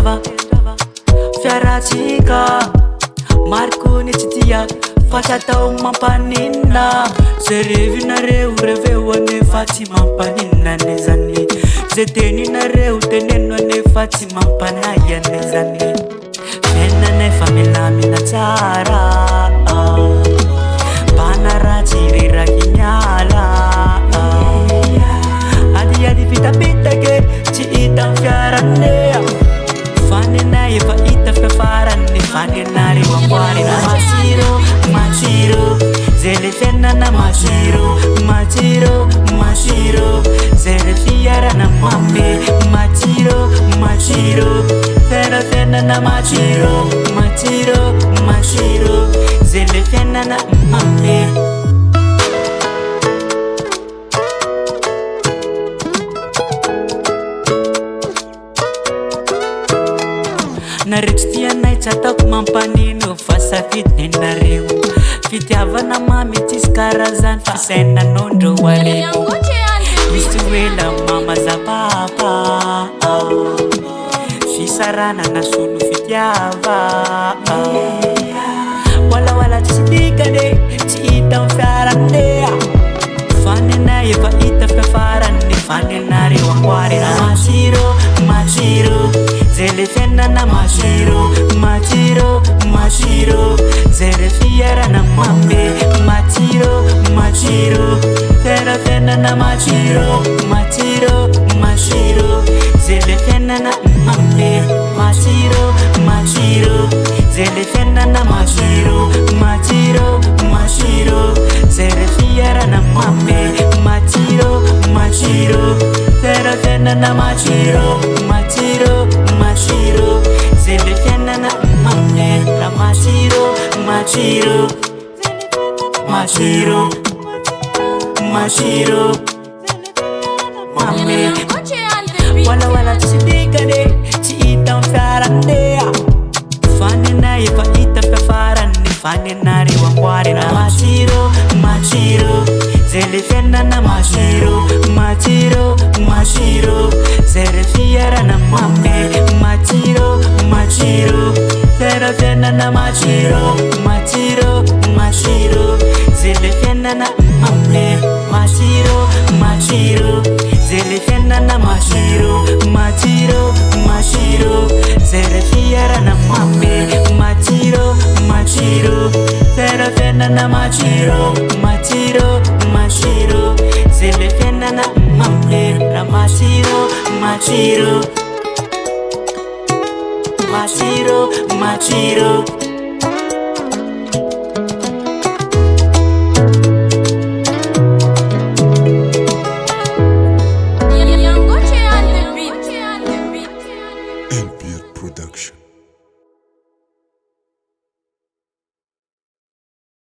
Kendrava Fiaratsika Marikony tsy tiako fa tsy atao mampanina. Zay revinareo reveo anefa tsy mampanina ane zany. Zay teninareo teneno anefa tsy mampanahy ane zany. Fena nefa milamina tsara bana ratsy reraky miala. Ady vitabitake tsy hita amin'ny fiaranea. Fanenay efa hita fiafarany fanenareo amboary na masiro masiro. Zay le fiainana masiro masiro masiro. Zay le fiarana mamy masiro masiro. Zay fiainana masiro masiro masiro. Zay le fiainana mamy. Naretsy tianay tsy ataoko mampanino fa safidinareo. Fitiavana mamy tsisy karazany fa sainanondro areo. Misy oela mama za papa fisarana na solo fitiava. Wala tsisy dikane tsy hita amin'ny fiaranea. Fanenay efa hita fiafarany fanenareo amboary na masiro masiro. Zay le fiainana masiro masiro masiro. Zay le fiarana mamy masiro masiro. Zay le fiainana masiro masiro masiro. Zay le fiainana mamy masiro masiro. Zay le fiainana masiro masiro masiro. Zay le fiarana mamy masiro masiro. Zay le fiainana masiro masiro masiro. Zay le fiainana mamy la masiro masiro masiro masiro mamy. Wala tsisy dikane tsy hita amin'ny fiaranea. Fanenay efa hita fiafarany fanenareo amboary na masiro masiro. Zay le fiainana masiro masiro masiro. Zay le fiarana mamy masiro masiro. Zay le fiainana masiro masiro masiro. Zay le fiainana mamy masiro masiro. Zay le fiainana masiro masiro masiro. Zay le fiarana mamy masiro masiro. Zay le fiainana masiro masiro masiro. Zay le fiainana mamy la masiro masiro masiro masiro.